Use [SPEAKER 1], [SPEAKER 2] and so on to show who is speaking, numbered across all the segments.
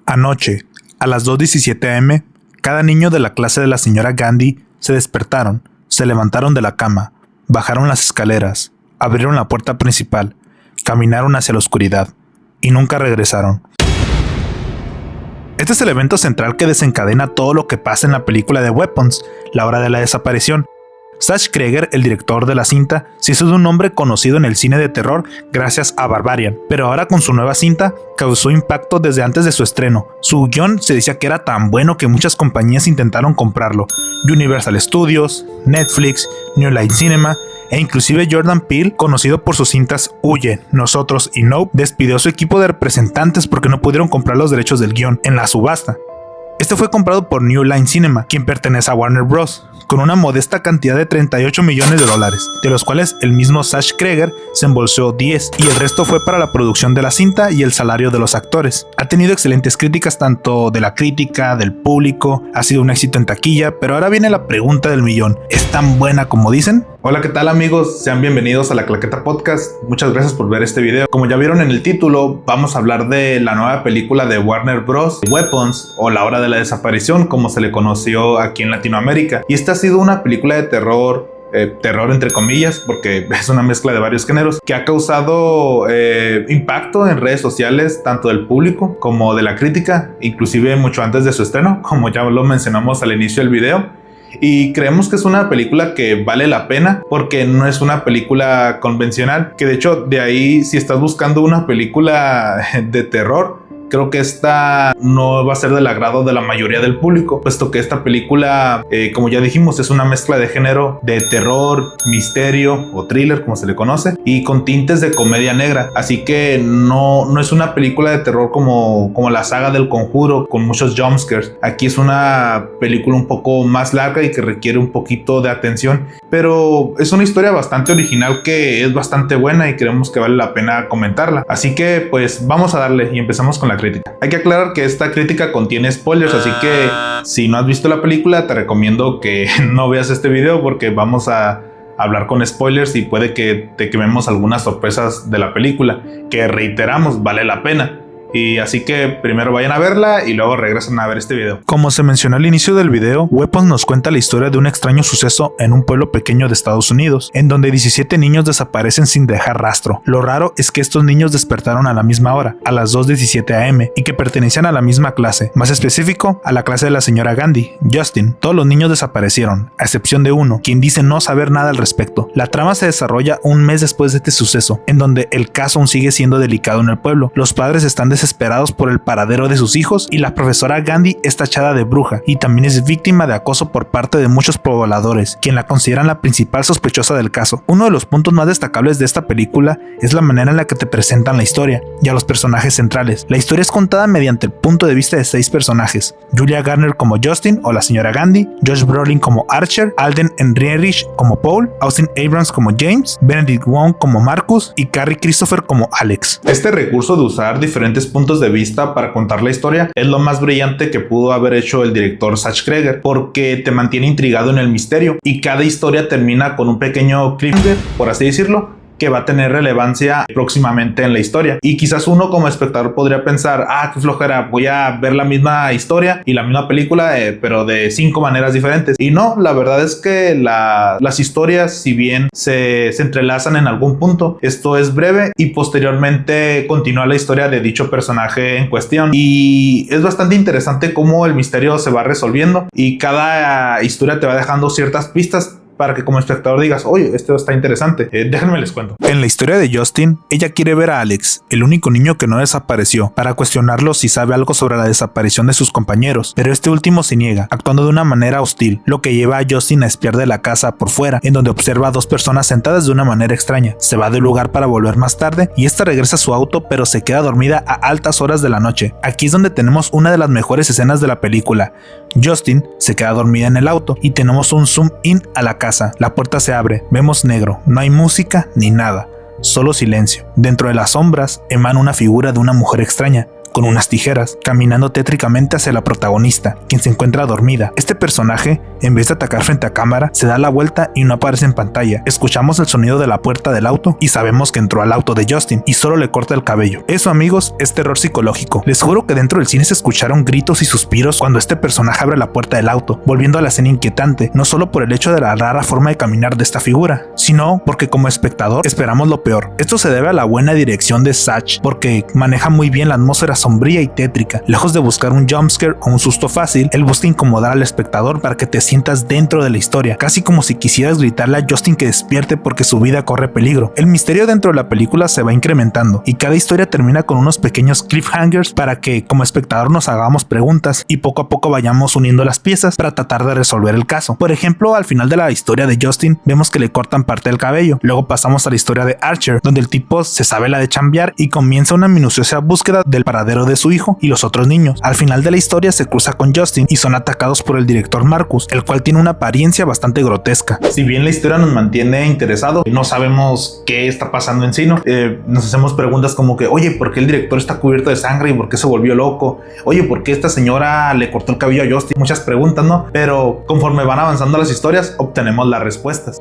[SPEAKER 1] Anoche, a las 2:17 am, cada niño de la clase de la señora Gandhi se despertaron, se levantaron de la cama, bajaron las escaleras, abrieron la puerta principal, caminaron hacia la oscuridad y nunca regresaron. Este es el evento central que desencadena todo lo que pasa en la película de Weapons, la hora de la desaparición. Zach Cregger, el director de la cinta, se hizo de un nombre conocido en el cine de terror gracias a Barbarian, pero ahora con su nueva cinta causó impacto desde antes de su estreno. Su guión se decía que era tan bueno que muchas compañías intentaron comprarlo: Universal Studios, Netflix, New Line Cinema e inclusive Jordan Peele, conocido por sus cintas Huye, Nosotros y Nope, despidió a su equipo de representantes porque no pudieron comprar los derechos del guión en la subasta. Este fue comprado por New Line Cinema, quien pertenece a Warner Bros., con una modesta cantidad de $38 millones, de los cuales el mismo Zach Cregger se embolsó 10, y el resto fue para la producción de la cinta y el salario de los actores. Ha tenido excelentes críticas tanto de la crítica, del público, ha sido un éxito en taquilla, pero ahora viene la pregunta del millón: ¿es tan buena como dicen? Hola, ¿qué tal amigos? Sean bienvenidos a La Claqueta Podcast. Muchas gracias por ver este video. Como ya vieron en el título, vamos a hablar de la nueva película de Warner Bros., Weapons, o La Hora de la Desaparición, como se le conoció aquí en Latinoamérica. Y esta ha sido una película de terror, terror entre comillas, porque es una mezcla de varios géneros, que ha causado impacto en redes sociales, tanto del público como de la crítica, inclusive mucho antes de su estreno, como ya lo mencionamos al inicio del video. Y creemos que es una película que vale la pena porque no es una película convencional, que de hecho de ahí, si estás buscando una película de terror, creo que esta no va a ser del agrado de la mayoría del público, puesto que esta película, como ya dijimos, es una mezcla de género de terror, misterio o thriller, como se le conoce, y con tintes de comedia negra. Así que no es una película de terror como la saga del Conjuro, con muchos jumpscares. Aquí es una película un poco más larga y que requiere un poquito de atención, pero es una historia bastante original que es bastante buena y creemos que vale la pena comentarla. Así que pues vamos a darle y empezamos con la crítica. Hay que aclarar que esta crítica contiene spoilers, así que si no has visto la película te recomiendo que no veas este video porque vamos a hablar con spoilers y puede que te quememos algunas sorpresas de la película, que reiteramos, vale la pena. Y así que primero vayan a verla y luego regresan a ver este video. Como se mencionó al inicio del video, Weapons nos cuenta la historia de un extraño suceso en un pueblo pequeño de Estados Unidos, en donde 17 niños desaparecen sin dejar rastro. Lo raro es que estos niños despertaron a la misma hora, a las 2:17 am, y que pertenecían a la misma clase, más específico, a la clase de la señora Gandhi, Justin. Todos los niños desaparecieron, a excepción de uno, quien dice no saber nada al respecto. La trama se desarrolla un mes después de este suceso, en donde el caso aún sigue siendo delicado en el pueblo. Los padres están desesperados por el paradero de sus hijos y la profesora Gandhi es tachada de bruja y también es víctima de acoso por parte de muchos pobladores, quien la consideran la principal sospechosa del caso. Uno de los puntos más destacables de esta película es la manera en la que te presentan la historia y a los personajes centrales. La historia es contada mediante el punto de vista de 6 personajes: Julia Garner como Justin o la señora Gandhi, Josh Brolin como Archer, Alden Ehrenreich como Paul, Austin Abrams como James, Benedict Wong como Marcus y Carrie Christopher como Alex. Este recurso de usar diferentes puntos de vista para contar la historia es lo más brillante que pudo haber hecho el director Zach Cregger, porque te mantiene intrigado en el misterio y cada historia termina con un pequeño cliffhanger, por así decirlo, que va a tener relevancia próximamente en la historia. Y quizás uno como espectador podría pensar: qué flojera, voy a ver la misma historia y la misma película, pero de 5 maneras diferentes. Y no, la verdad es que las historias, si bien se entrelazan en algún punto, esto es breve y posteriormente continúa la historia de dicho personaje en cuestión. Y es bastante interesante cómo el misterio se va resolviendo y cada historia te va dejando ciertas pistas para que como espectador digas: oye, esto está interesante, déjenme les cuento. En la historia de Justin, ella quiere ver a Alex, el único niño que no desapareció, para cuestionarlo si sabe algo sobre la desaparición de sus compañeros, pero este último se niega, actuando de una manera hostil, lo que lleva a Justin a espiar de la casa por fuera, en donde observa a 2 personas sentadas de una manera extraña. Se va del lugar para volver más tarde y esta regresa a su auto, pero se queda dormida a altas horas de la noche. Aquí es donde tenemos una de las mejores escenas de la película. Justin se queda dormida en el auto y tenemos un zoom in a la casa. La puerta se abre, vemos negro, no hay música ni nada, solo silencio. Dentro de las sombras emana una figura de una mujer extraña, con unas tijeras, caminando tétricamente hacia la protagonista, quien se encuentra dormida. Este personaje, en vez de atacar frente a cámara, se da la vuelta y no aparece en pantalla. Escuchamos el sonido de la puerta del auto y sabemos que entró al auto de Justin y solo le corta el cabello. Eso, amigos, es terror psicológico. Les juro que dentro del cine se escucharon gritos y suspiros cuando este personaje abre la puerta del auto, volviendo a la escena inquietante, no solo por el hecho de la rara forma de caminar de esta figura, sino porque como espectador esperamos lo peor. Esto se debe a la buena dirección de Sachs, porque maneja muy bien la atmósfera sombría y tétrica. Lejos de buscar un jumpscare o un susto fácil, él busca incomodar al espectador para que te sientas dentro de la historia, casi como si quisieras gritarle a Justin que despierte porque su vida corre peligro. El misterio dentro de la película se va incrementando y cada historia termina con unos pequeños cliffhangers para que como espectador nos hagamos preguntas y poco a poco vayamos uniendo las piezas para tratar de resolver el caso. Por ejemplo, al final de la historia de Justin vemos que le cortan parte del cabello. Luego pasamos a la historia de Archer, donde el tipo se sabe la de chambear y comienza una minuciosa búsqueda del paradero de su hijo y los otros niños. Al final de la historia se cruza con Justin y son atacados por el director Marcus, el cual tiene una apariencia bastante grotesca. Si bien la historia nos mantiene interesados, no sabemos qué está pasando en sí, ¿no? Nos hacemos preguntas como que, oye, ¿por qué el director está cubierto de sangre y por qué se volvió loco? Oye, ¿por qué esta señora le cortó el cabello a Justin? Muchas preguntas, ¿no? Pero conforme van avanzando las historias, obtenemos las respuestas.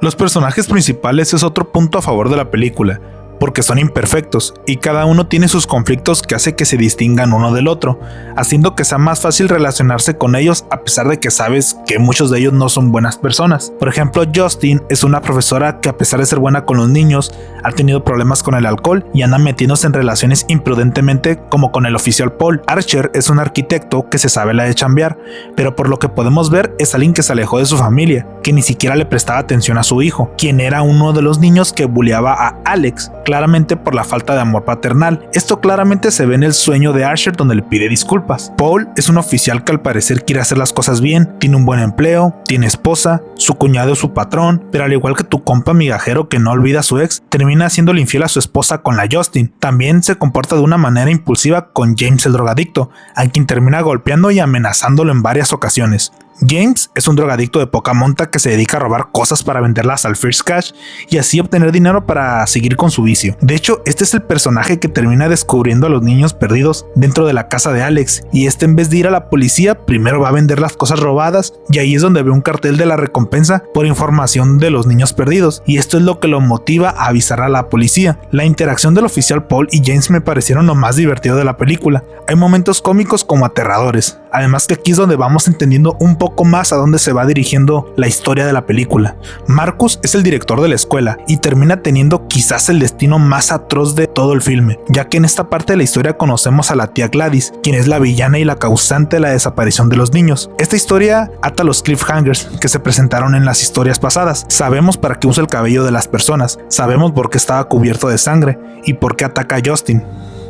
[SPEAKER 1] Los personajes principales es otro punto a favor de la película, porque son imperfectos y cada uno tiene sus conflictos que hace que se distingan uno del otro, haciendo que sea más fácil relacionarse con ellos a pesar de que sabes que muchos de ellos no son buenas personas. Por ejemplo, Justin es una profesora que a pesar de ser buena con los niños, ha tenido problemas con el alcohol y anda metiéndose en relaciones imprudentemente como con el oficial Paul. Archer es un arquitecto que se sabe la de chambear, pero por lo que podemos ver es alguien que se alejó de su familia, que ni siquiera le prestaba atención a su hijo, quien era uno de los niños que bulleaba a Alex, claramente por la falta de amor paternal. Esto claramente se ve en el sueño de Archer donde le pide disculpas. Paul es un oficial que al parecer quiere hacer las cosas bien, tiene un buen empleo, tiene esposa, su cuñado es su patrón, pero al igual que tu compa migajero que no olvida a su ex, termina haciéndole infiel a su esposa con la Justin. También se comporta de una manera impulsiva con James el drogadicto, a quien termina golpeando y amenazándolo en varias ocasiones. James es un drogadicto de poca monta que se dedica a robar cosas para venderlas al First Cash y así obtener dinero para seguir con su vicio. De hecho, este es el personaje que termina descubriendo a los niños perdidos dentro de la casa de Alex, y este en vez de ir a la policía, primero va a vender las cosas robadas y ahí es donde ve un cartel de la recompensa por información de los niños perdidos, y esto es lo que lo motiva a avisar a la policía. La interacción del oficial Paul y James me parecieron lo más divertido de la película. Hay momentos cómicos como aterradores, además que aquí es donde vamos entendiendo un poco más a dónde se va dirigiendo la historia de la película. Marcus es el director de la escuela y termina teniendo quizás el destino más atroz de todo el filme, ya que en esta parte de la historia conocemos a la tía Gladys, quien es la villana y la causante de la desaparición de los niños. Esta historia ata los cliffhangers que se presentaron en las historias pasadas. Sabemos para qué usa el cabello de las personas, sabemos por qué estaba cubierto de sangre y por qué ataca a Justin.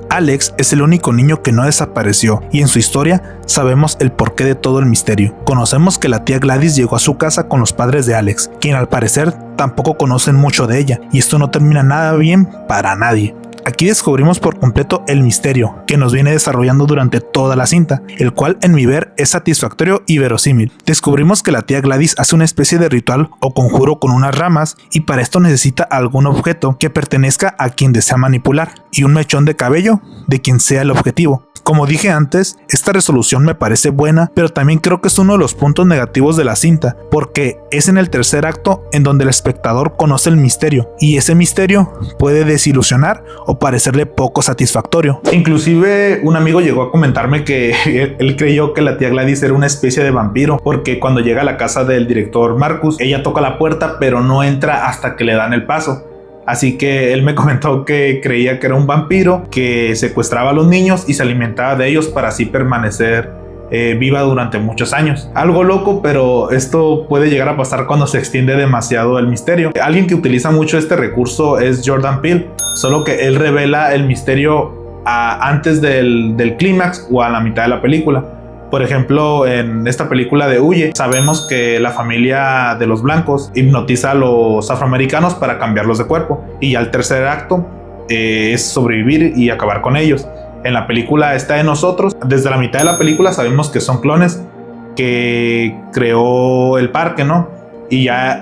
[SPEAKER 1] Alex es el único niño que no desapareció y en su historia sabemos el porqué de todo el misterio. Conocemos que la tía Gladys llegó a su casa con los padres de Alex, quien al parecer tampoco conocen mucho de ella, y esto no termina nada bien para nadie. Aquí descubrimos por completo el misterio que nos viene desarrollando durante toda la cinta, el cual en mi ver es satisfactorio y verosímil. Descubrimos que la tía Gladys hace una especie de ritual o conjuro con unas ramas y para esto necesita algún objeto que pertenezca a quien desea manipular y un mechón de cabello de quien sea el objetivo. Como dije antes, esta resolución me parece buena, pero también creo que es uno de los puntos negativos de la cinta, porque es en el tercer acto en donde el espectador conoce el misterio, y ese misterio puede desilusionar o parecerle poco satisfactorio. Inclusive un amigo llegó a comentarme que él creyó que la tía Gladys era una especie de vampiro, porque cuando llega a la casa del director Marcus, ella toca la puerta pero no entra hasta que le dan el paso. Así que él me comentó que creía que era un vampiro que secuestraba a los niños y se alimentaba de ellos para así permanecer viva durante muchos años. Algo loco, pero esto puede llegar a pasar cuando se extiende demasiado el misterio. Alguien que utiliza mucho este recurso es Jordan Peele, solo que él revela el misterio antes del clímax o a la mitad de la película. Por ejemplo, en esta película de Huye, sabemos que la familia de los blancos hipnotiza a los afroamericanos para cambiarlos de cuerpo. Y ya el tercer acto es sobrevivir y acabar con ellos. En la película Está de Nosotros, desde la mitad de la película sabemos que son clones que creó el parque, ¿no? Y ya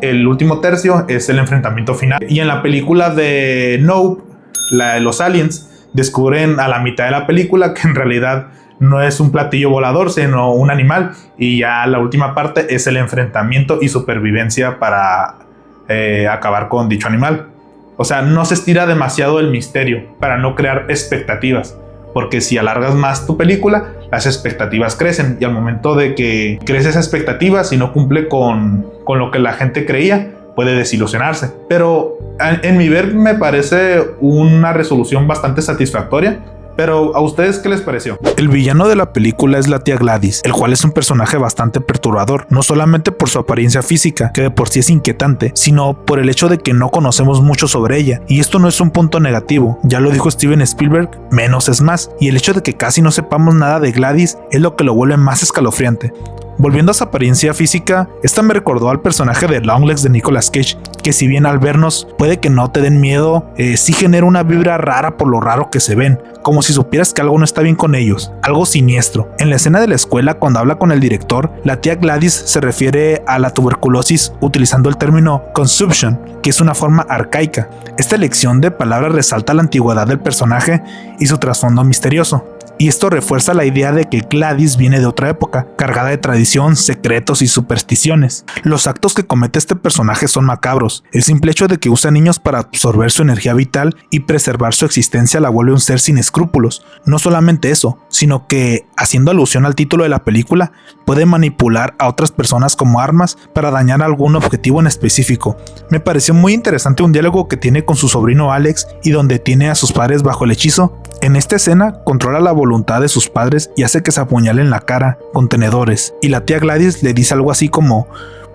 [SPEAKER 1] el último tercio es el enfrentamiento final. Y en la película de Nope, la de los aliens, descubren a la mitad de la película que en realidad no es un platillo volador, sino un animal, y ya la última parte es el enfrentamiento y supervivencia para acabar con dicho animal. O sea, no se estira demasiado el misterio para no crear expectativas, porque si alargas más tu película, las expectativas crecen, y al momento de que crece esa expectativa, si no cumple con lo que la gente creía, puede desilusionarse. Pero en mi ver me parece una resolución bastante satisfactoria. Pero ¿a ustedes qué les pareció? El villano de la película es la tía Gladys, el cual es un personaje bastante perturbador, no solamente por su apariencia física, que de por sí es inquietante, sino por el hecho de que no conocemos mucho sobre ella. Y esto no es un punto negativo, ya lo dijo Steven Spielberg, menos es más, y el hecho de que casi no sepamos nada de Gladys es lo que lo vuelve más escalofriante. Volviendo a su apariencia física, esta me recordó al personaje de Longlegs de Nicolas Cage, que si bien al vernos puede que no te den miedo, sí genera una vibra rara por lo raro que se ven, como si supieras que algo no está bien con ellos, algo siniestro. En la escena de la escuela, cuando habla con el director, la tía Gladys se refiere a la tuberculosis utilizando el término consumption, que es una forma arcaica. Esta elección de palabras resalta la antigüedad del personaje y su trasfondo misterioso. Y esto refuerza la idea de que Gladys viene de otra época, cargada de tradición, secretos y supersticiones. Los actos que comete este personaje son macabros. El simple hecho de que usa niños para absorber su energía vital y preservar su existencia la vuelve un ser sin escrúpulos. No solamente eso, sino que, haciendo alusión al título de la película, puede manipular a otras personas como armas para dañar algún objetivo en específico. Me pareció muy interesante un diálogo que tiene con su sobrino Alex y donde tiene a sus padres bajo el hechizo. En esta escena controla la voluntad de sus padres y hace que se apuñalen la cara con tenedores, y la tía Gladys le dice algo así como: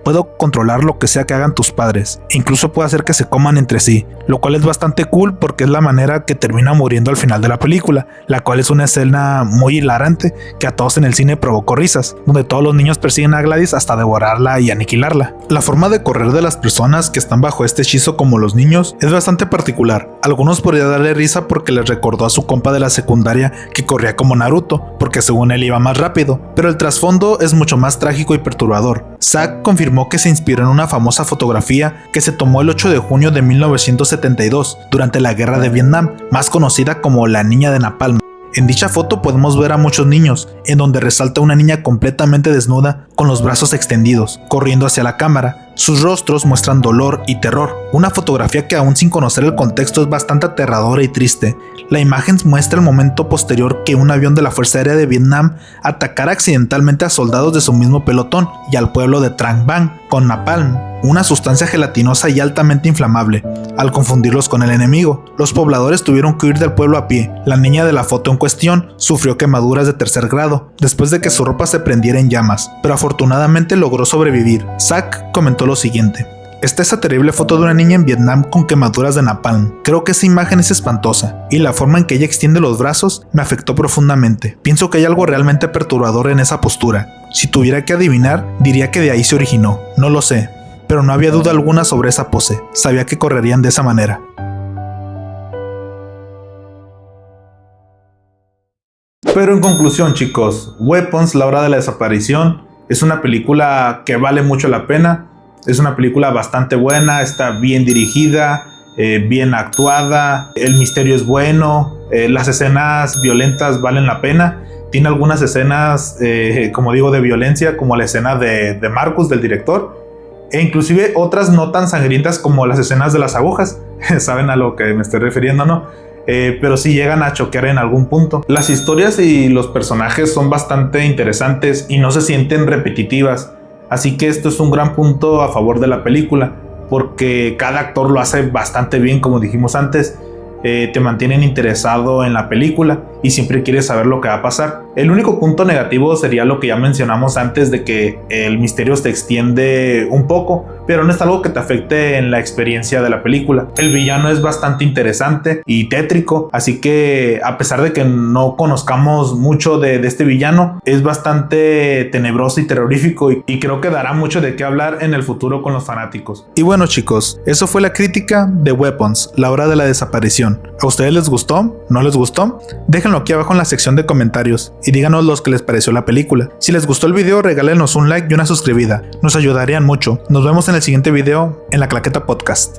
[SPEAKER 1] puedo controlar lo que sea que hagan tus padres, e incluso puedo hacer que se coman entre sí, lo cual es bastante cool porque es la manera que termina muriendo al final de la película, la cual es una escena muy hilarante que a todos en el cine provocó risas, donde todos los niños persiguen a Gladys hasta devorarla y aniquilarla. La forma de correr de las personas que están bajo este hechizo, como los niños, es bastante particular. Algunos podrían darle risa porque les recordó a su compa de la secundaria que corría como Naruto, porque según él iba más rápido, pero el trasfondo es mucho más trágico y perturbador. Zack confirmó que se inspiró en una famosa fotografía que se tomó el 8 de junio de 1972 durante la guerra de Vietnam, más conocida como la niña de Napalm. En dicha foto podemos ver a muchos niños, en donde resalta una niña completamente desnuda con los brazos extendidos, corriendo hacia la cámara. Sus rostros muestran dolor y terror. Una fotografía que aún sin conocer el contexto es bastante aterradora y triste. La imagen muestra el momento posterior que un avión de la Fuerza Aérea de Vietnam atacara accidentalmente a soldados de su mismo pelotón y al pueblo de Trang Bang con napalm, una sustancia gelatinosa y altamente inflamable, al confundirlos con el enemigo. Los pobladores tuvieron que huir del pueblo a pie. La niña de la foto en cuestión sufrió quemaduras de tercer grado después de que su ropa se prendiera en llamas, pero afortunadamente logró sobrevivir. Zack comentó lo siguiente: está esa terrible foto de una niña en Vietnam con quemaduras de napalm. Creo que esa imagen es espantosa, y la forma en que ella extiende los brazos me afectó profundamente. Pienso que hay algo realmente perturbador en esa postura. Si tuviera que adivinar, diría que de ahí se originó. No lo sé, pero no había duda alguna sobre esa pose. Sabía que correrían de esa manera. Pero en conclusión, chicos, Weapons, la hora de la desaparición, es una película que vale mucho la pena. Es una película bastante buena, está bien dirigida, bien actuada, el misterio es bueno, las escenas violentas valen la pena. Tiene algunas escenas, como digo, de violencia, como la escena de Marcus, del director, e inclusive otras no tan sangrientas como las escenas de las agujas. Saben a lo que me estoy refiriendo, ¿no? Pero sí llegan a choquear en algún punto. Las historias y los personajes son bastante interesantes y no se sienten repetitivas. Así que esto es un gran punto a favor de la película, porque cada actor lo hace bastante bien, como dijimos antes. Te mantienen interesado en la película y siempre quieres saber lo que va a pasar. El único punto negativo sería lo que ya mencionamos antes, de que el misterio se extiende un poco, pero no es algo que te afecte en la experiencia de la película. El villano es bastante interesante y tétrico, así que a pesar de que no conozcamos mucho de este villano, es bastante tenebroso y terrorífico, y creo que dará mucho de qué hablar en el futuro con los fanáticos. Y bueno, chicos, eso fue la crítica de Weapons, la hora de la desaparición. ¿A ustedes les gustó? ¿No les gustó? Déjenlo aquí abajo en la sección de comentarios y díganos lo que les pareció la película. Si les gustó el video, regálenos un like y una suscribida. Nos ayudarían mucho. Nos vemos en el siguiente video en La Claqueta Podcast.